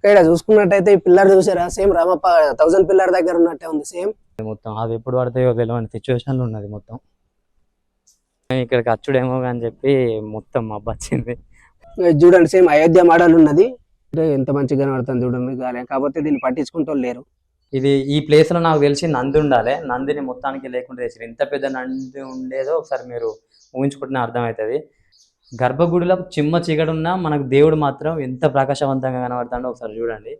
ఇక్కడ చూసుకున్నట్టయితే ఈ పిల్లర్ చూసారా, సేమ్ రామప్ప 1000 పిల్లర్ దగ్గర ఉన్నట్టే ఉంది సేమ్. మొత్తం అది ఎప్పుడు పడతాయో తెలియని సిచ్యువేషన్ లో ఉన్నది మొత్తం. ఇక్కడికి అచ్చుడేమో అని చెప్పి మొత్తం మబ్బు వచ్చింది. చూడండి సేమ్ అయోధ్య మోడల్ ఉన్నది. ఎంత మంచిగా కనబడుతుంది చూడండి గాలి. కాకపోతే దీన్ని పట్టించుకుంటూ లేరు. ఇది ఈ ప్లేస్ లో నాకు తెలిసి నంది ఉండాలి. నందిని మొత్తానికి లేకుండా చేసారు. ఎంత పెద్ద నంది ఉండేదో ఒకసారి మీరు ఊహించుకుంటే అర్థమవుతుంది. గర్భగుడిలో చిమ్మ చీకడున్నా మనకు దేవుడు మాత్రం ఎంత ప్రకాశవంతంగా కనబడుతుందో ఒకసారి చూడండి.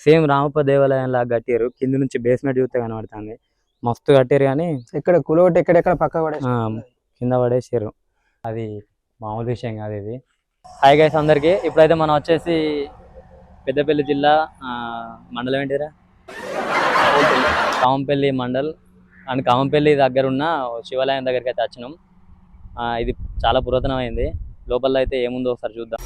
సేమ్ రామప్ప దేవాలయం లాగా కట్టారు. కింద నుంచి బేస్మెంట్ చూస్తే కనబడుతుంది. మస్తు కట్టారు కానీ ఇక్కడ కులోటి ఎక్కడెక్కడ పక్క కింద పడేసారు. అది మామూలు విషయం కాదు ఇది. హాయ్ గైస్ అందరికీ. ఇప్పుడైతే మనం వచ్చేసి పెద్దపల్లి జిల్లా మండలం ఏంటిరా, కామంపల్లి మండల్ అండ్ కామంపల్లి దగ్గర ఉన్న శివాలయం దగ్గరికి అయితే వచ్చినాం. ఇది చాలా పురాతనమైంది. లోపల అయితే ఏముందో ఒకసారి చూద్దాం.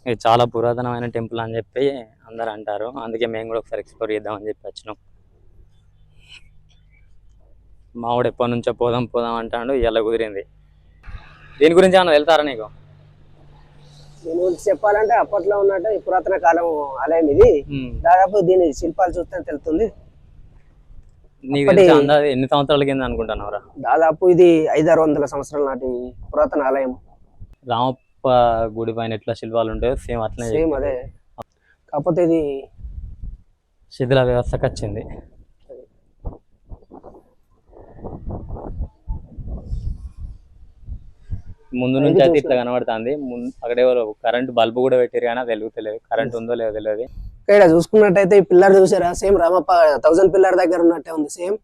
ఇది చాలా పురాతనమైన టెంపుల్ అని చెప్పి అందరు అంటారు. అందుకే మేము కూడా ఒకసారి ఎక్స్ప్లోర్ చేద్దామని చెప్పి వచ్చినాం. మావాడు ఎప్పటి నుంచో పోదాం పోదాం అంటాడు, ఇలా కుదిరింది. దీని గురించి ఏమన్నా వెళ్తారా నీకు? దీని గురించి చెప్పాలంటే అప్పట్లో ఉన్నట్టు ఈ పురాతన కాలం ఆలయం ఇది. దాదాపు దీని శిల్పాలు చూస్తే తెలుస్తుంది. నీకు అందాజ ఎన్ని సంవత్సరాల కింద అనుకుంటున్నావురా? దాదాపు ఇది 500-600 సంవత్సరాల నాటి పురాతన ఆలయం. రామప్ప గుడి పైన ఎట్లా శిల్పాలు ఉంటాయో సేమ్ అట్లనే, సేమ్ అదే. కాకపోతే ఇది శిథిల వ్యవస్థకు వచ్చింది. ముందు నుంచి అయితే ఇట్లా కనబడుతుంది. అక్కడ ఎవరు కరెంట్ బల్బు కూడా పెట్టారు కానీ వెలుగుతలేదు. కరెంట్ ఉందో లేదో తెలియదు. ఇక్కడ చూసుకున్నట్టయితే ఈ పిల్లర్ చూసారా, సేమ్ రామప్ప 1000 పిల్లర్ దగ్గర ఉన్నట్టే ఉంది సేమ్.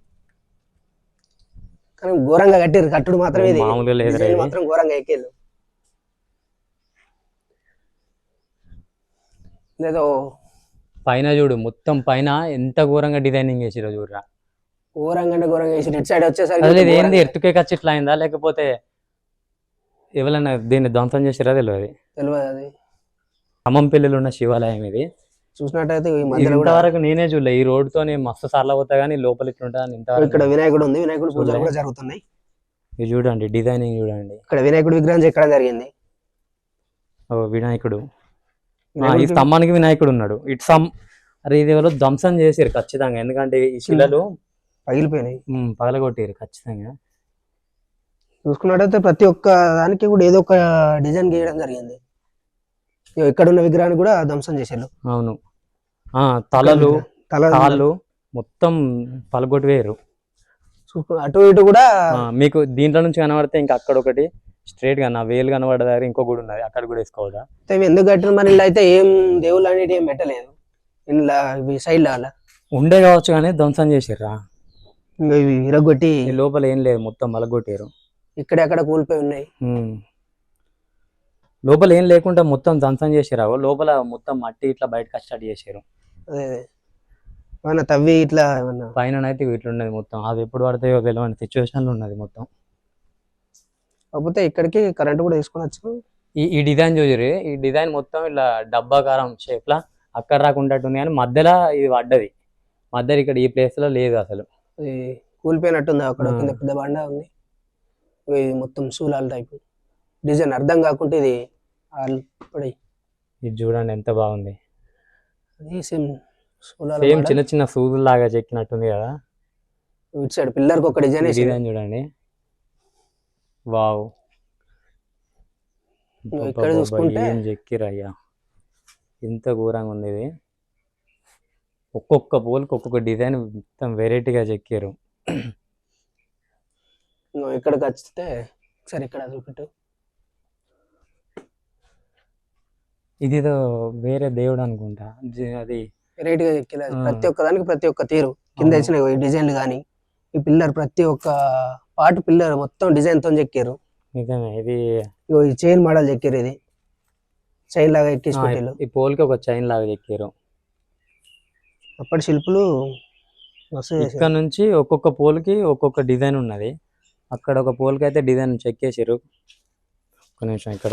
కానీ ఘోరంగా కట్టారు. కట్టుడు మాత్రం ఇది మామూలుగా లేదు, మాత్రం ఘోరంగా ఎక్కేళ్ళు. ఏదో పైన చూడు, మొత్తం పైన ఎంత ఘోరంగా డిజైనింగ్ చేసిరో చూడరా. ఘోరంగా వేసి ఇటు సైడ్ వచ్చేసరికి ఏంది ఎర్తుకే ఖర్చు ఇట్లా అయిందా లేకపోతే ఎవరైనా దీన్ని ధ్వంసం చేసిరా తెలియదు. అది ఖమ్మంపల్లిలో ఉన్న శివాలయం ఇది. చూసినట్టయితే ఇంతవరకు నేనే చూడలే. ఈ రోడ్ తో మస్తు సార్లు పోతా కానీ లోపల ఇట్లుంటా. ఇక్కడ వినాయకుడు ఉంది, వినాయకుడు పూజలు కూడా జరుగుతున్నాయి. ఇది చూడండి, డిజైనింగ్ చూడండి. ఇక్కడ వినాయకుడు విగ్రహం ఎక్కడ జరిగింది. వినాయకుడు ఈ స్తంభానికి వినాయకుడు ఉన్నాడు. అరే ఇది ఎవరో ధ్వంసం చేసారు ఖచ్చితంగా. ఎందుకంటే ఈ శిలలు పగిలిపోయినాయి, పగలగొట్టారు ఖచ్చితంగా. చూసుకున్నట్టయితే ప్రతి ఒక్క దానికి కూడా ఏదో ఒక డిజైన్ గీయడం జరిగింది. ఇక్కడ ఉన్న విగ్రహాన్ని కూడా ధ్వంసం చేశారు. అవును, తలలు కాళ్ళు మొత్తం పలగొట్టి వేయరు. అటు ఇటు కూడా మీకు దీంట్లో నుంచి కనబడితే ఇంకా అక్కడ ఒకటి స్ట్రైట్ గా నా వేలు కనబడే దగ్గర ఇంకో గుడి ఉన్నది, అక్కడ కూడా వేసుకోవద్దా? ఎందుకు కట్టిన మన ఇల్లు అయితే ఏం దేవుళ్ళు అనేది ఏం పెట్టలేదు. ఇంట్లో సైడ్ అలా ఉండే కావచ్చు కానీ ధ్వంసం చేసారా. ఇంకా ఇవి ఇరగొట్టి లోపల ఏం లేదు, మొత్తం పలగొట్టారు. ఇక్కడెక్కడ కూలిపోయి ఉన్నాయి. లోపల ఏం లేకుండా మొత్తం ధ్వంసం చేసారు. లోపల మొత్తం మట్టి ఇట్లా బయటకు స్టార్ట్ చేసారు. అదే తవ్వి ఇట్లా పైన అయితే ఇట్లున్నది మొత్తం. అది ఎప్పుడు పడతాయో తెలియని సిచ్యువేషన్ లో ఉన్నది మొత్తం. కాకపోతే ఇక్కడికి కరెంట్ కూడా తీసుకొనొచ్చు. ఈ డిజైన్ చూసారు, ఈ డిజైన్ మొత్తం ఇట్లా డబ్బాకారం షేప్ లా అక్కడ రాకుండాటుంది కానీ మధ్యలో ఇది పడ్డది. మధ్యలో ఇక్కడ ఈ ప్లేస్ లో లేదు అసలు. కూలిపోయినట్టుంది. అక్కడ కింద పెద్ద బండ ఉంది. ఇది మొత్తం శూలాల టైప్ డిజైన్. అర్థం కాకుంటే ఇది ఇది చూడండి ఎంత బాగుంది. సేమ్ చిన్న చిన్న సూదులు లాగా చెక్కినట్టుంది కదా. ఇటు సైడ్ పిల్లర్కి ఒక డిజైన్ చూడండి. వావ్, ఇక్కడ చూసుకుంటే ఏం చెక్కిరయ్యా, ఇంత ఘోరంగా ఉంది ఇది. ఒక్కొక్క పోల్కి ఒక్కొక్క డిజైన్ మొత్తం వెరైటీగా చెక్కారు. ఇక్కడికి వచ్చితే సరే ఇక్కడ చూపెట్టు. ఇది వేరే దేవుడు అనుకుంటా. అది వెరైటీగా చెక్కిలేదు. ప్రతి ఒక్క దానికి ప్రతి ఒక్క తీరు కింద వచ్చిన డిజైన్లు కానీ ఈ పిల్లర్ ప్రతి ఒక్క పార్ట్ పిల్లర్ మొత్తం డిజైన్ తో చెక్కారు. నిజమే, ఇది చైన్ మోడల్ చెక్కారు. ఇది చైన్ లాగా ఎక్కేసి పెట్టారు. ఈ పోల్కి ఒక చైన్ లాగా చెక్కారు. అప్పటి శిల్పులు ఇక్కడ నుంచి ఒక్కొక్క పోల్కి ఒక్కొక్క డిజైన్ ఉన్నది. అక్కడ ఒక పోల్కి అయితే డిజైన్ చెక్కేసారు. ఒక నిమిషం, ఇక్కడ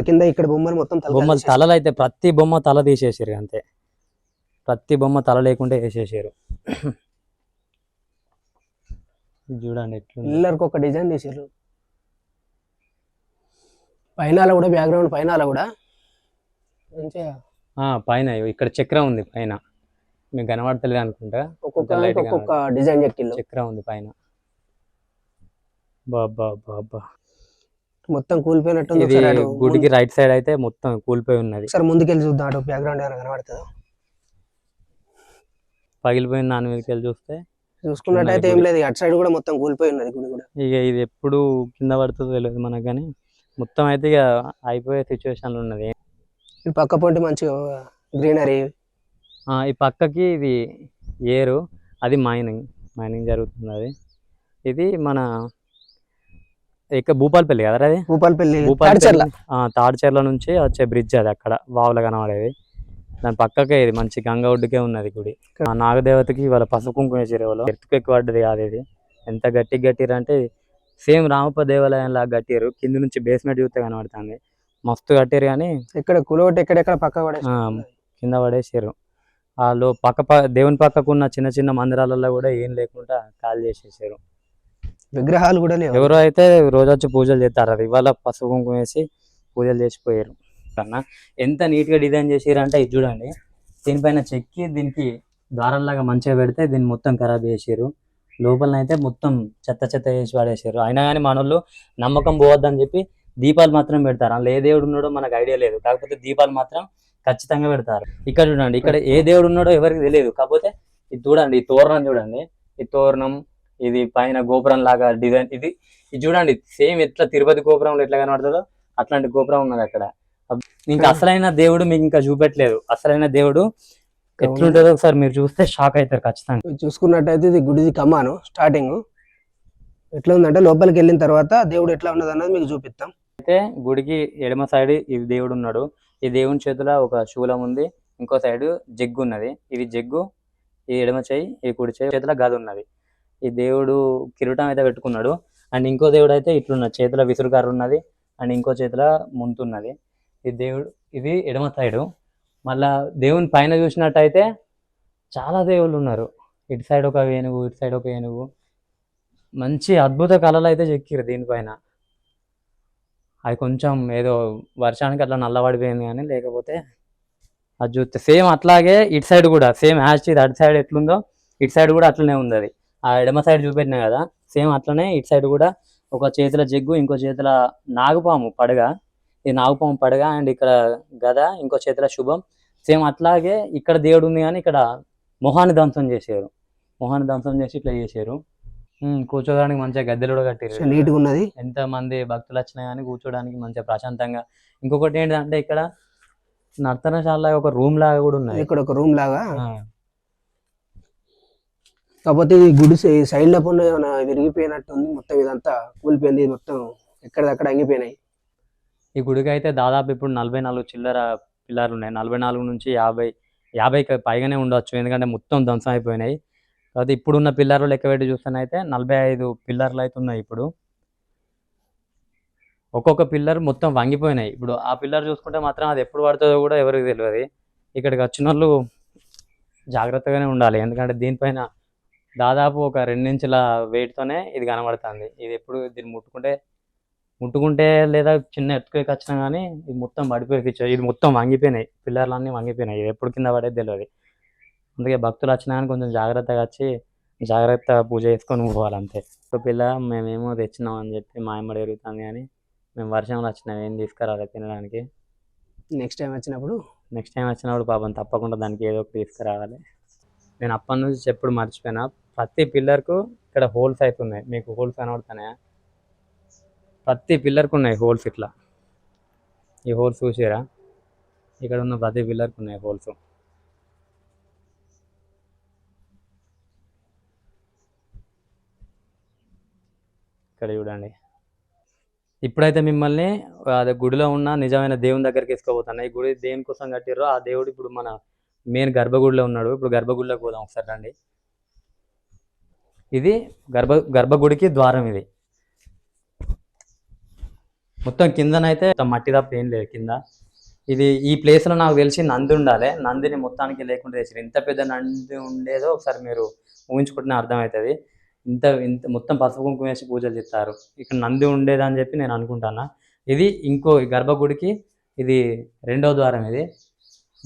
కింద ఇక్కడ బొమ్మలు మొత్తం బొమ్మలు తలలు అయితే ప్రతి బొమ్మ తల తీసేసారు అంతే. ప్రతి బొమ్మ తల లేకుండా వేసేసారు. ఇది చూడండి ఎట్లుంది. పిల్లర్కి ఒక డిజైన్ తీసారు, పైన కూడా బ్యాక్గ్రౌండ్ పైన కూడా మంచిగా పైన ఇక్కడ చక్రం ఉంది పైన, మీకు కనబడతలేదు అనుకుంటా. ఒక్కొక్క డిజైన్ చెక్కిళ్ళు, చక్రం ఉంది పైన. బాబా బాబా మొత్తం కూలిపోయినట్టుంది. ఇది గుడికి రైట్ సైడ్ అయితే మొత్తం కూలిపోయి ఉన్నది. సరే ముందుకెళ్ళి చూద్దాం, అటు బ్యాక్గ్రౌండ్ ఏమైనా కనబడుతుందా. పగిలిపోయిన దాని మీదకి వెళ్ళి చూసుకున్నట్టయితే ఏం లేదు, అటు సైడ్ కూడా మొత్తం కూలిపోయి ఉన్నది గుడి కూడా. ఇక ఇది ఎప్పుడు కింద పడుతుందో తెలియదు మనకు, కానీ మొత్తం అయితే ఇక అయిపోయే సిచ్యువేషన్లో ఉన్నది. ఈ పక్క పొంటి మంచిగా గ్రీనరీ. ఈ పక్కకి ఇది ఏరు, అది మైనింగ్ జరుగుతుంది. అది ఇది మన ఇక భూపాలపల్లి కదా, అది భూపాలపల్లి తాడిచెర్ల నుంచి వచ్చే బ్రిడ్జ్, అది అక్కడ వావులో కనబడేది. దాని పక్కకే ఇది మంచి గంగా ఒడ్డుకే ఉన్నది గుడి. ఆ నాగదేవతకి వాళ్ళ పసుపు కుంకుమ చెరువులో ఎత్తుకెక్కి పడ్డది కాదు ఇది. ఎంత గట్టిరు అంటే సేమ్ రామప్ప దేవాలయం లాగా కట్టారు. కింద నుంచి బేస్మెంట్ చూస్తే కనబడుతుంది, మస్తు కట్టారు. కానీ ఇక్కడ కులవటి ఎక్కడెక్కడ పక్క కింద పడేసారు. వాళ్ళు దేవుని పక్కకు ఉన్న చిన్న చిన్న మందిరాలలో కూడా ఏం లేకుండా కాల్ చేసేసారు. విగ్రహాలు కూడా లేవు. ఎవరో అయితే రోజు వచ్చి పూజలు చేస్తారు, అది ఇవాళ పసుపు కుంకుమ వేసి పూజలు చేసిపోయారు. కన్నా ఎంత నీట్ గా డిజైన్ చేసారు అంటే ఇది చూడండి. దీనిపైన చెక్కి దీనికి దారాల్లాగా మంచిగా పెడితే దీన్ని మొత్తం ఖరాబ్ చేసారు. లోపలనైతే మొత్తం చెత్త చేసి పడేసారు. అయినా కానీ మనోళ్ళు నమ్మకం పోవద్దని చెప్పి దీపాలు మాత్రం పెడతారు. అందులో ఏ దేవుడు ఉన్నాడో మనకు ఐడియా లేదు, కాకపోతే దీపాలు మాత్రం ఖచ్చితంగా పెడతారు. ఇక్కడ చూడండి, ఇక్కడ ఏ దేవుడు ఉన్నాడో ఎవరికి తెలియదు. కాకపోతే ఇది చూడండి, ఈ తోరణం చూడండి, ఈ తోరణం ఇది పైన గోపురం లాగా డిజైన్. ఇది చూడండి, సేమ్ ఎట్లా తిరుపతి గోపురంలో ఎట్లా కనబడుతుందో అట్లాంటి గోపురం ఉన్నది అక్కడ. ఇంకా అసలైన దేవుడు మీకు ఇంకా చూపెట్టలేదు. అసలైన దేవుడు ఎట్లుంటుందో ఒకసారి మీరు చూస్తే షాక్ అవుతారు ఖచ్చితంగా. చూసుకున్నట్టయితే ఇది గుడిది కమ్మాను స్టార్టింగ్ ఎట్లా ఉందంటే, లోపలికి వెళ్ళిన తర్వాత దేవుడు ఎట్లా ఉన్నది అన్నది మీకు చూపిస్తాం. అయితే గుడికి ఎడమ సైడ్ ఇది దేవుడు ఉన్నాడు. ఈ దేవుని చేతిలో ఒక శూలం ఉంది, ఇంకో సైడ్ జగ్గు ఉన్నది. ఇది జగ్గు, ఈ ఎడమ చేయి, ఈ కుడి చేతిలో గది ఉన్నది. ఈ దేవుడు కిరీటం అయితే పెట్టుకున్నాడు. అండ్ ఇంకో దేవుడు అయితే ఇట్లున్నది, చేతిలో విసురుగారు ఉన్నది, అండ్ ఇంకో చేతిలో ముంతున్నది. ఈ దేవుడు ఇది ఎడమ సైడు. మళ్ళా దేవుని పైన చూసినట్టయితే చాలా దేవుళ్ళు ఉన్నారు. ఇటు సైడ్ ఒక ఏనుగు, ఇటు సైడ్ ఒక ఏనుగు, మంచి అద్భుత కళలు అయితే చెక్కిరు దీనిపైన. అది కొంచెం ఏదో వర్షానికి అట్లా నల్లబడిపోయింది, కానీ లేకపోతే అది చూస్తే సేమ్ అట్లాగే ఇటు సైడ్ కూడా సేమ్ హ్యాచ్. ఇది అటు సైడ్ ఎట్లుందో ఇటు సైడ్ కూడా అట్లనే ఉంది. అది ఆ ఎడమ సైడ్ చూపెట్టినా కదా, సేమ్ అట్లనే ఇటు సైడ్ కూడా ఒక చేతుల జగ్గు, ఇంకో చేతుల నాగుపాము పడగ, ఈ నాగుపాము పడగ, అండ్ ఇక్కడ గద, ఇంకో చేతుల శుభం. సేమ్ అట్లాగే ఇక్కడ దేవుడు ఉంది, కానీ ఇక్కడ మొహాన్ని ధ్వంసం చేశారు. మొహాన్ని ధ్వంసం చేసి ఇట్లా చేశారు. కూర్చోడానికి మంచిగా గద్దెలు కూడా కట్టారు, నీట్గా ఉన్నది. ఎంత మంది భక్తులు వచ్చినా కానీ కూర్చోడానికి మంచిగా ప్రశాంతంగా. ఇంకొకటి ఏంటంటే ఇక్కడ నర్తనశాల ఒక రూమ్ లాగా కూడా ఉన్నది. ఇక్కడ ఒక రూమ్ లాగా, కాకపోతే ఈ గుడి సైడ్ లో పన్ను ఏమైనా విరిగిపోయినట్టు ఉంది. మొత్తం ఇదంతా కూలిపోయింది, మొత్తం ఎక్కడక్కడ అంగిపోయినాయి. ఈ గుడికి అయితే దాదాపు ఇప్పుడు 44 చిల్లర పిల్లర్లు ఉన్నాయి. 44 నుంచి 50 పైగానే ఉండొచ్చు, ఎందుకంటే మొత్తం ధ్వంసం అయిపోయినాయి. కాబట్టి ఇప్పుడున్న పిల్లర్లు లెక్క పెట్టి చూస్తేనైతే 45 పిల్లర్లు అయితే ఉన్నాయి. ఇప్పుడు ఒక్కొక్క పిల్లర్ మొత్తం వంగిపోయినాయి. ఇప్పుడు ఆ పిల్లర్ చూసుకుంటే మాత్రం అది ఎప్పుడు పడుతుందో కూడా ఎవరికి తెలియదు. ఇక్కడికి వచ్చిన వాళ్ళు జాగ్రత్తగానే ఉండాలి, ఎందుకంటే దీనిపైన దాదాపు ఒక 2 ఇంచుల వెయిట్తోనే ఇది కనబడుతుంది. ఇది ఎప్పుడు దీన్ని ముట్టుకుంటే లేదా చిన్న ఎత్తుకోకి వచ్చినా కానీ ఇది మొత్తం పడిపోయి, ఇది మొత్తం వంగిపోయినాయి, పిల్లర్లు అన్నీ వంగిపోయినాయి. ఇది ఎప్పుడు కింద పడేది తెలియదు. అందుకే భక్తులు వచ్చినా కానీ కొంచెం జాగ్రత్తగా వచ్చి జాగ్రత్తగా పూజ చేసుకొని పోవాలి అంతే. ఒక పిల్ల మేమేమో తెచ్చినాం అని చెప్పి మా అమ్మడి ఎరుగుతుంది, కానీ మేము వర్షంలో వచ్చినాం, ఏం తీసుకురాలి తినడానికి. నెక్స్ట్ టైం వచ్చినప్పుడు పాపం తప్పకుండా దానికి ఏదో ఒకటి తీసుకురావాలి. నేను అప్పటి నుంచి చెప్పుడు మర్చిపోయినా, ప్రతి పిల్లర్కు ఇక్కడ హోల్స్ అవుతున్నాయి. మీకు హోల్స్ కనబడుతున్నాయా? ప్రతి పిల్లర్కు ఉన్నాయి హోల్స్. ఇట్లా ఈ హోల్స్ చూసారా? ఇక్కడ ఉన్న ప్రతి పిల్లర్కు ఉన్నాయి హోల్స్. ఇక్కడ చూడండి. ఇప్పుడైతే మిమ్మల్ని అదే గుడిలో ఉన్న నిజమైన దేవుని దగ్గరికి వేసుకోబోతున్నా. ఈ గుడి దేనికోసం కట్టిర్రో ఆ దేవుడు ఇప్పుడు మన మెయిన్ గర్భగుడిలో ఉన్నాడు. ఇప్పుడు గర్భగుడిలోకి పోదాం ఒకసారి రండి. ఇది గర్భగుడికి ద్వారం. ఇది మొత్తం కిందనైతే మట్టి తప్ప ఏం లేదు కింద. ఇది ఈ ప్లేస్లో నాకు తెలిసి నంది ఉండాలి. నందిని మొత్తానికి లేకుండా చేసారు. ఎంత పెద్ద నంది ఉండేదో ఒకసారి మీరు ఊహించుకుంటే అర్థమవుతుంది. ఇంత ఇంత మొత్తం పసుపు కుంకుమ వేసి పూజలు చేస్తారు. ఇక్కడ నంది ఉండేదని చెప్పి నేను అనుకుంటాను. ఇది ఇంకో గర్భగుడికి ఇది రెండో ద్వారం. ఇది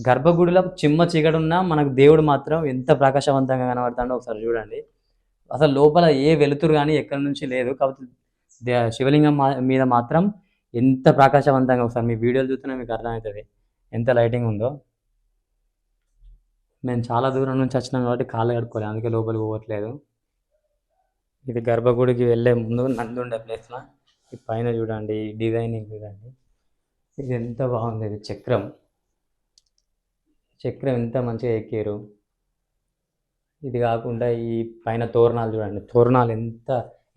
గర్భగుడిలో చిమ్మ చీకటి మనకు దేవుడు మాత్రం ఎంత ప్రకాశవంతంగా కనబడతాడో ఒకసారి చూడండి. అసలు లోపల ఏ వెలుతురు కానీ ఎక్కడి నుంచి లేదు. కాకపోతే శివలింగం మీద మాత్రం ఎంత ప్రకాశవంతంగా ఒకసారి మీ వీడియోలు చూస్తేనే మీకు అర్థమవుతుంది ఎంత లైటింగ్ ఉందో. మేము చాలా దూరం నుంచి వచ్చినాం కాబట్టి కాళ్ళు కడుక్కోలేదు, అందుకే లోపలికి పోవట్లేదు. ఇది గర్భగుడికి వెళ్ళే ముందు నంది ఉండే ప్లేస్లో ఈ పైన చూడండి, డిజైనింగ్ చూడండి, ఇది ఎంత బాగుంది. ఇది చక్రం ఎంత మంచిగా ఎక్కారు. ఇది కాకుండా ఈ పైన తోరణాలు చూడండి, తోరణాలు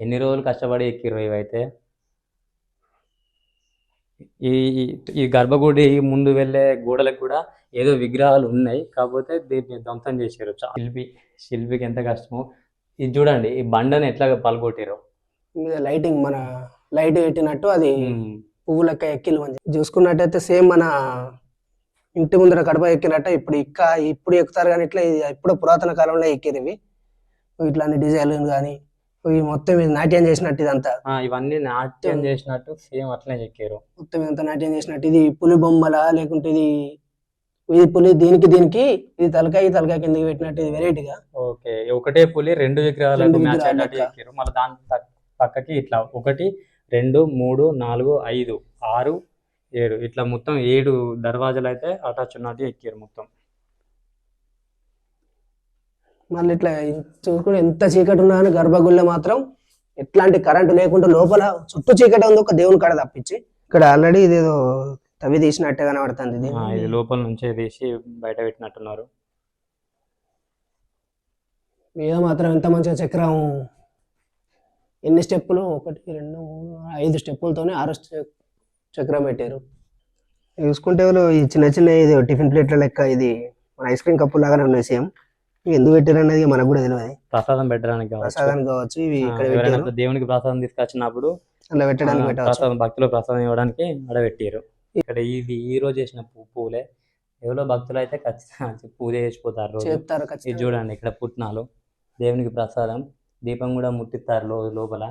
ఎన్ని రోజులు కష్టపడి ఎక్కిరు ఇవైతే. ఈ గర్భగుడి ముందు వెళ్ళే గోడలకు కూడా ఏదో విగ్రహాలు ఉన్నాయి, కాకపోతే దీన్ని ధ్వంసం చేశారు. శిల్పికి ఎంత కష్టమో. ఇది చూడండి, ఈ బండని ఎట్లా పలగొట్టారు. లైటింగ్ మన లైట్ పెట్టినట్టు అది పువ్వులక్క ఎక్కిలు చూసుకున్నట్టయితే సేమ్ మన ఇంటి ముందర కడప ఎక్కినట్టు ఇప్పుడు ఎక్కుతారు కానీ ఇట్లా ఇప్పుడు పురాతన కాలంలో ఎక్కిరు ఇవి. ఇట్లాంటి డిజైన్లు కానీ మొత్తం నాట్యం చేసినట్టు ఇదంతా, ఇవన్నీ నాట్యం చేసినట్టు సేమ్ అట్లనే చెక్కారు. మొత్తం ఇదంతా నాట్యం చేసినట్టు. ఇది పులి బొమ్మల లేకుంటే ఇది పులి దీనికి ఇది తలకాయ కిందకి పెట్టినట్టు, ఇది వెరైటీగా. ఓకే, ఒకటే పులి రెండు విగ్రహాలకు మ్యాచ్ అయ్యేటట్టు చెక్కారు. మళ్ళీ దాని పక్కకి ఇట్లా 1 2 3 4 5 6 7 ఇట్లా మొత్తం 7 దర్వాజాలు అయితే అటాచ్ ఉన్నట్టు ఎక్కారు మొత్తం. మళ్ళీ ఇట్లా చూసుకుంటే ఎంత చీకటి ఉన్నా కానీ గర్భగుడిలో మాత్రం ఎట్లాంటి కరెంటు లేకుండా లోపల చుట్టూ చీకటి ఉంది, ఒక దేవుని కాడ తప్పించి. ఇక్కడ ఆల్రెడీ ఇదేదో తవ్వి తీసినట్టే కనబడుతుంది. ఇది లోపల నుంచే తీసి బయట పెట్టినట్టున్నారు. మీద మాత్రం ఎంత మంచిగా చక్రం, ఎన్ని స్టెప్పులు 1 2 3 5 స్టెప్పులతోనే 6 చక్రం పెట్టారు. చూసుకుంటే ఈ చిన్న ఇది టిఫిన్ ప్లేట్ల లెక్క, ఇది మన ఐస్ క్రీమ్ కప్పు లాగానే ఉన్నాయి సేమ్. ఎందుకు పెట్టారు అనేది మనకు కూడా తెలియదు. ప్రసాదం పెట్టడానికి కావచ్చు. ఇవి ఇక్కడ దేవునికి ప్రసాదం తీసుకొచ్చినప్పుడు అలా పెట్టడానికి ప్రసాదం, భక్తులు ప్రసాదం ఇవ్వడానికి అక్కడ పెట్టారు. ఇక్కడ ఇది ఈ రోజు చేసిన పువ్వులే. ఎవరో భక్తులు అయితే ఖచ్చితంగా పూజ చేసిపోతారు. ఇది చూడండి, ఇక్కడ పుట్నాలు దేవునికి ప్రసాదం, దీపం కూడా ముట్టిస్తారు లోపల.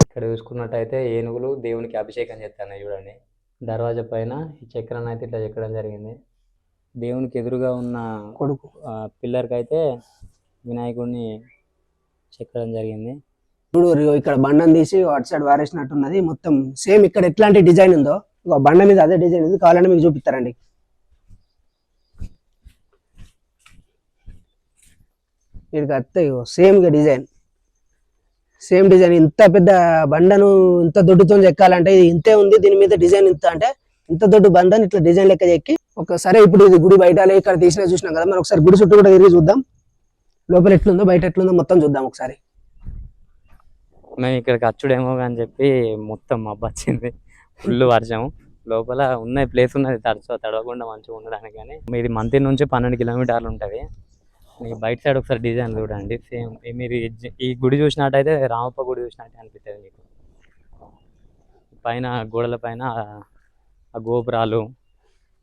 ఇక్కడ చూసుకున్నట్టయితే ఏనుగులు దేవునికి అభిషేకం చేస్తున్నాయి చూడండి. దర్వాజా పైన ఈ చక్రాన్ని అయితే ఇట్లా చెక్కడం జరిగింది. దేవునికి ఎదురుగా ఉన్న కొడుకు పిల్లర్కి అయితే వినాయకుడిని చెక్కడం జరిగింది. ఇప్పుడు ఇక్కడ బండను తీసి అటు సైడ్ వారేసినట్టున్నది. మొత్తం సేమ్ ఇక్కడ ఎట్లాంటి డిజైన్ ఉందో బండ మీద అదే డిజైన్ ఉంది. కావాలంటే మీకు చూపిస్తారండి. వీడికి అత్తే సేమ్ డిజైన్. ఇంత పెద్ద బండను ఇంత దొడ్డుతో చెక్కాలంటే ఇది ఇంతే ఉంది. దీని మీద డిజైన్ ఇంత దొడ్డు బండని ఇట్లా డిజైన్ లెక్క చెక్కి ఒకసారి ఇప్పుడు ఇది గుడి బయట ఇక్కడ చూసినాం కదా, మనం ఒకసారి గుడి చుట్టూ కూడా తిరిగి చూద్దాం. లోపల ఎట్లుందో బయట ఎట్లుందో మొత్తం చూద్దాం ఒకసారి. మేము ఇక్కడికి అచ్చుడేమో అని చెప్పి మొత్తం మబ్బు వచ్చింది, ఫుల్ వర్షం. లోపల ఉన్న ప్లేస్ ఉన్నది తడవకుండా మంచిగా ఉండడానికి. కానీ ఇది మంత్రి నుంచి 12 కిలోమీటర్లు ఉంటుంది. మీకు బయట సైడ్ ఒకసారి డిజైన్ చూడండి. సేమ్ మీరు ఈ గుడి చూసినట్టయితే రామప్ప గుడి చూసినట్టే అనిపిస్తుంది మీకు. పైన గోడల పైన ఆ గోపురాలు,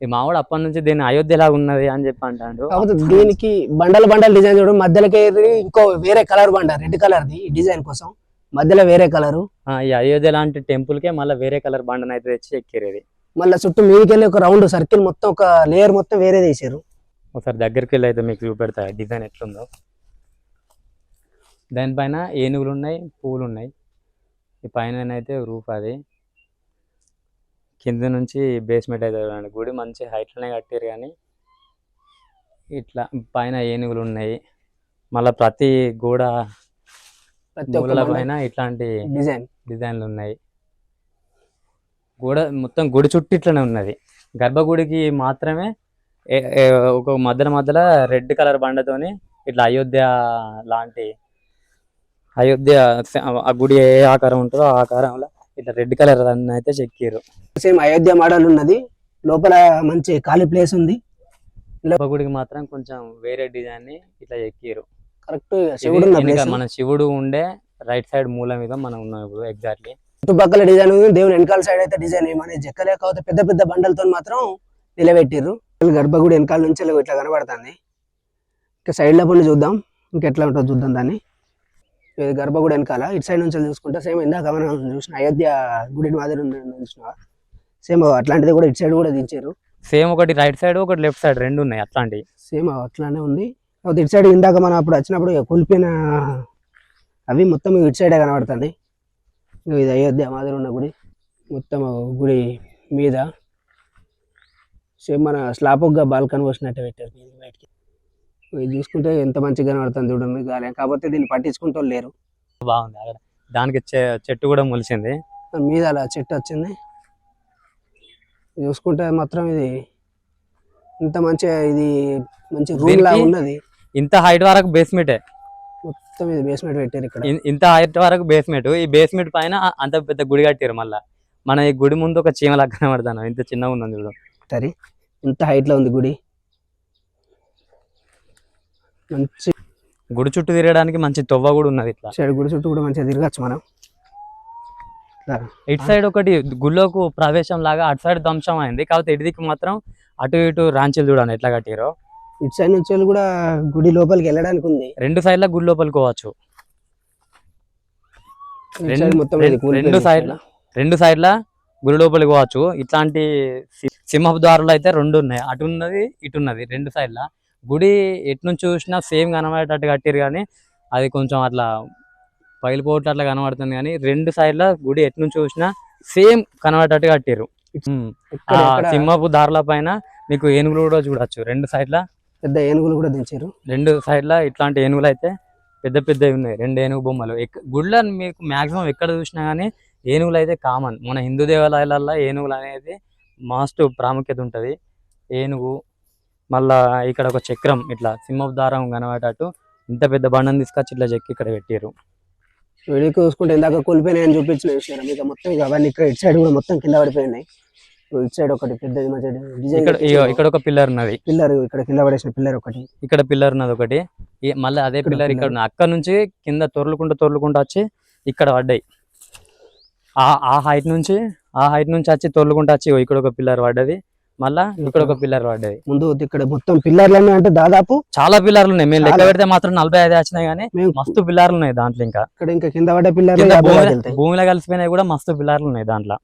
ఈ మావాడు అప్పటి నుంచి దీన్ని అయోధ్యలాగా ఉన్నది అని చెప్పి అంటాడు. దీనికి బండల డిజైన్ చూడడం, మధ్యలోకి ఇంకో వేరే కలర్ బండ, రెడ్ కలర్ది డిజైన్ కోసం మధ్యలో వేరే కలరు. ఈ అయోధ్య లాంటి టెంపుల్కే మళ్ళీ వేరే కలర్ బండను అయితే తెచ్చి ఎక్కిరేది. మళ్ళీ చుట్టూ మీదకి వెళ్ళి ఒక రౌండ్ సర్కిల్ మొత్తం ఒక లేయర్ మొత్తం వేరే వేసారు. ఒకసారి దగ్గరికి వెళ్ళి అయితే మీకు చూపెడతా డిజైన్ ఎట్లుందో. దానిపైన ఏనుగులు ఉన్నాయి, పువ్వులు ఉన్నాయి. ఈ పైన అయితే రూఫ్, అది కింద నుంచి బేస్మెంట్ అయితే చూడండి. గుడి మంచి హైట్లోనే కట్టారు కానీ ఇట్లా పైన ఏనుగులు ఉన్నాయి. మళ్ళీ ప్రతి గోడ మూలల పైన ఇట్లాంటి డిజైన్లు ఉన్నాయి. గోడ మొత్తం గుడి చుట్టూ ఇట్లనే ఉన్నది. గర్భగుడికి మాత్రమే ఒక మధ్యలో రెడ్ కలర్ బండతోని ఇట్లా అయోధ్య లాంటి, అయోధ్య ఆ గుడి ఏ ఆకారం ఉంటుందో ఆ ఆకారంలో ఇట్లా రెడ్ కలర్ అయితే చెక్కిరు. సేమ్ అయోధ్య మోడల్ ఉన్నది. లోపల మంచి ఖాళీ ప్లేస్ ఉంది. గుడికి మాత్రం కొంచెం వేరే డిజైన్ ని ఇట్లా ఎక్కిరు. కరెక్ట్ శివుడు ఉన్న వెనక place. మన శివుడు ఉండే రైట్ సైడ్ మూల మీద మనం ఉన్నాం ఇప్పుడు ఎగ్జాక్ట్లీ. చుట్టుపక్కల డిజైన్ ఉంది, దేవుని వెనకాల సైడ్ అయితే డిజైన్ ఏమనేది చెక్కలే, కాకపోతే పెద్ద పెద్ద బండలతో మాత్రం నిలబెట్టిర్రు. గర్భగుడి వెనకాల నుంచి ఇట్లా కనబడుతుంది. ఇంకా సైడ్ లో పని చూద్దాం, ఇంకెట్లా ఉంటుందో చూద్దాం దాన్ని. ఇది గర్భగుడి వెనకాల ఇటు సైడ్ నుంచి చూసుకుంటే సేమ్ ఇందాక మనం చూసిన అయోధ్య గుడి మాదిరి చూసిన సేమ్ అట్లాంటిది కూడా ఇటు సైడ్ కూడా దించారు. సేమ్ ఒకటి రైట్ సైడ్ ఒకటి లెఫ్ట్ సైడ్ రెండు ఉన్నాయి అట్లాంటివి. సేమ్ అట్లానే ఉంది. కాకపోతే ఇటు సైడ్ ఇందాక మనం అప్పుడు వచ్చినప్పుడు కూలిపోయిన అవి మొత్తం ఇటు సైడే కనబడుతుంది. ఇది అయోధ్య మాదిరి ఉన్న గుడి, మొత్తం గుడి మీద సేమ్ మన స్లాబ్గా బాల్కన్ పోసినట్టు పెట్టారు బయటికి. ఇది చూసుకుంటే ఎంత మంచిగా కనబడుతుంది చూడండి గాలి. కాకపోతే దీన్ని పట్టించుకుంటూ లేరు. బాగుంది అక్కడ దానికి చెట్టు కూడా మొలిచింది మీద, అలా చెట్టు వచ్చింది. చూసుకుంటే మాత్రం ఇది ఇంత మంచిగా, ఇది మంచి రూమ్ లా ఉన్నది. ఇంత హైట్ వరకు బేస్మెంటే, మొత్తం ఇది బేస్మెంట్ పెట్టారు ఇక్కడ. ఇంత హైట్ వరకు బేస్మెంట్. ఈ బేస్మెంట్ పైన అంత పెద్ద గుడి కట్టారు. మళ్ళా మన ఈ గుడి ముందు ఒక చీమ లాగా కనబడతాను, ఇంత చిన్నగా ఉంది చూడు. సరే ఇంత హైట్ లో ఉంది గుడి. మంచి గుడి చుట్టూ తిరగడానికి మంచి తొవ్వ కూడా ఉన్నది. ఇట్లా సైడ్ గుడి చుట్టూ కూడా మంచిగా తిరగచ్చు మనం. ఇటు సైడ్ ఒకటి గుళ్ళోకు ప్రవేశం లాగా, అటు సైడ్ ధ్వంసం అయింది. కాకపోతే ఇటు దిక్కు మాత్రం అటు ఇటు రాంచీలు చూడండి ఎట్లా కట్టారో. ఇటు సైడ్ నుంచి కూడా గుడి లోపలికి వెళ్ళడానికి ఉంది. రెండు సైడ్ల గుడి లోపలికి పోవచ్చు. రెండు సైడ్ల గుడి లోపలికి పోవచ్చు. ఇట్లాంటి సింహపు దారులు అయితే రెండు ఉన్నాయి, అటు ఉన్నది ఇటు ఉన్నది. రెండు సైడ్ల గుడి ఎటు నుంచి చూసినా సేమ్ కనబడేటట్టు కట్టారు, కానీ అది కొంచెం అట్లా పగిలిపోవట్లు అట్లా కనబడుతుంది. కానీ రెండు సైడ్ల గుడి ఎటు నుంచి చూసినా సేమ్ కనబడేటట్టు కట్టారు. సింహపు దారుల పైన మీకు ఏనుగులు కూడా చూడొచ్చు. రెండు సైడ్ల పెద్ద ఏనుగులు కూడా దించారు. రెండు సైడ్ల ఇట్లాంటి ఏనుగులు అయితే పెద్ద పెద్దవి ఉన్నాయి, రెండు ఏనుగు బొమ్మలు. గుడిలో మీకు మాక్సిమం ఎక్కడ చూసినా కానీ ఏనుగులు అయితే కామన్. మన హిందూ దేవాలయాలలో ఏనుగులు అనేది మస్ట్ ప్రాముఖ్యత ఉంటుంది. ఏనుగు, మళ్ళా ఇక్కడ ఒక చక్రం ఇట్లా సింహపు దారం కనబడేటట్టు ఇంత పెద్ద బండను తీసుకొచ్చి ఇట్లా చెక్కి ఇక్కడ పెట్టారు. వీడియో చూసుకుంటే ఇందాక కూలిపోయినాయని చూపించిన విషయం మీకు మొత్తం అవన్నీ ఇక్కడ ఇటు సైడ్ కూడా మొత్తం కింద పడిపోయినాయి. ఇటు సైడ్ ఒకటి పెద్దది మంచి డిజైన్, ఇక్కడ ఒక పిల్లర్ ఉన్నది. పిల్లర్ ఇక్కడ కింద పడేసిన పిల్లర్ ఒకటి, ఇక్కడ పిల్లర్ ఉన్నది ఒకటి. మళ్ళీ అదే పిల్లర్ ఇక్కడ ఉన్నది. అక్కడ నుంచి కింద తొర్లుకుంటూ వచ్చి ఇక్కడ పడ్డాయి. ఆ హైట్ నుంచి వచ్చి తొర్లుకుంటూ వచ్చి ఇక్కడ ఒక పిల్లర్ పడ్డది, మళ్ళా ఇక్కడ ఒక పిల్లర్ పడ్డది. ముందు ఇక్కడ మొత్తం పిల్లర్లు అంటే దాదాపు చాలా పిల్లర్లు ఉన్నాయి. మేము లెక్క పెడితే మాత్రం 45 వచ్చినాయి, కానీ మస్తు పిల్లర్లు ఉన్నాయి దాంట్లో. ఇంకా కింద పడ్డ పిల్లర్లు భూమిలో కలిసిపోయినాయి కూడా మస్తు పిల్లర్లు ఉన్నాయి దాంట్లో.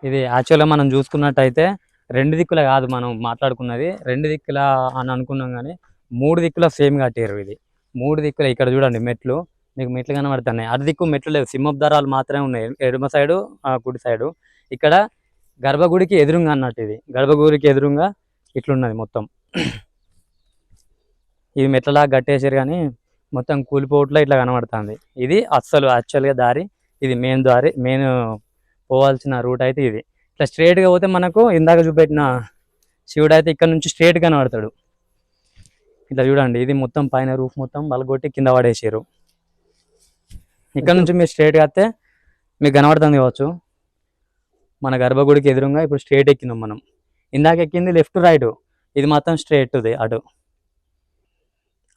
ఇది యాక్చువల్గా మనం చూసుకున్నట్టయితే రెండు దిక్కుల కాదు మనం మాట్లాడుకున్నది, రెండు దిక్కుల అని అనుకున్నాం, కానీ మూడు దిక్కుల సేమ్ కట్టారు. ఇది మూడు దిక్కుల. ఇక్కడ చూడండి మెట్లు, మీకు మెట్లు కనబడుతున్నాయి. అటు దిక్కు మెట్లు లేవు, సింహపు దారాలు మాత్రమే ఉన్నాయి ఎడమ సైడు కుడి సైడు. ఇక్కడ గర్భగుడికి ఎదురుగా అన్నట్టు, ఇది గర్భగుడికి ఎదురుగా ఇట్లున్నది మొత్తం. ఇవి మెట్లలా కట్టేసారు, కానీ మొత్తం కూలిపోవట్లో ఇట్లా కనబడుతుంది. ఇది అస్సలు యాక్చువల్గా దారి, ఇది మెయిన్ దారి, మెయిన్ పోవాల్సిన రూట్ అయితే ఇది. ఇట్లా స్ట్రేట్గా పోతే మనకు ఇందాక చూపెట్టిన శివుడు అయితే ఇక్కడ నుంచి స్ట్రేట్ కనబడతాడు. ఇట్లా చూడండి, ఇది మొత్తం పైన రూఫ్ మొత్తం బలగొట్టి కింద పడేసారు. ఇక్కడ నుంచి మీరు స్ట్రేట్గా వస్తే మీకు కనబడుతుంది కావచ్చు. మన గర్భగుడికి ఎదురుగా ఇప్పుడు స్ట్రేట్ ఎక్కినాం మనం. ఇందాక ఎక్కింది లెఫ్ట్ రైట్, ఇది మాత్రం స్ట్రేట్ది అటు.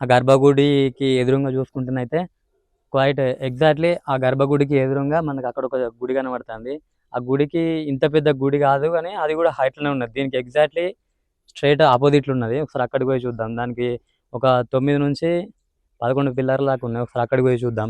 ఆ గర్భగుడికి ఎదురుగా చూసుకుంటున్నైతే క్వైట్ ఎగ్జాక్ట్లీ ఆ గర్భగుడికి ఎదురుగా మనకు అక్కడ ఒక గుడి కనబడుతుంది. ఆ గుడికి ఇంత పెద్ద గుడి కాదు, కానీ అది కూడా హైట్లోనే ఉన్నది. దీనికి ఎగ్జాక్ట్లీ స్ట్రైట్ ఆపోజిట్లు ఉన్నది. ఒకసారి అక్కడికి పోయి చూద్దాం. దానికి ఒక 9 నుంచి 11 పిల్లర్లు దాకా ఉన్నాయి. ఒకసారి అక్కడికి పోయి చూద్దాం.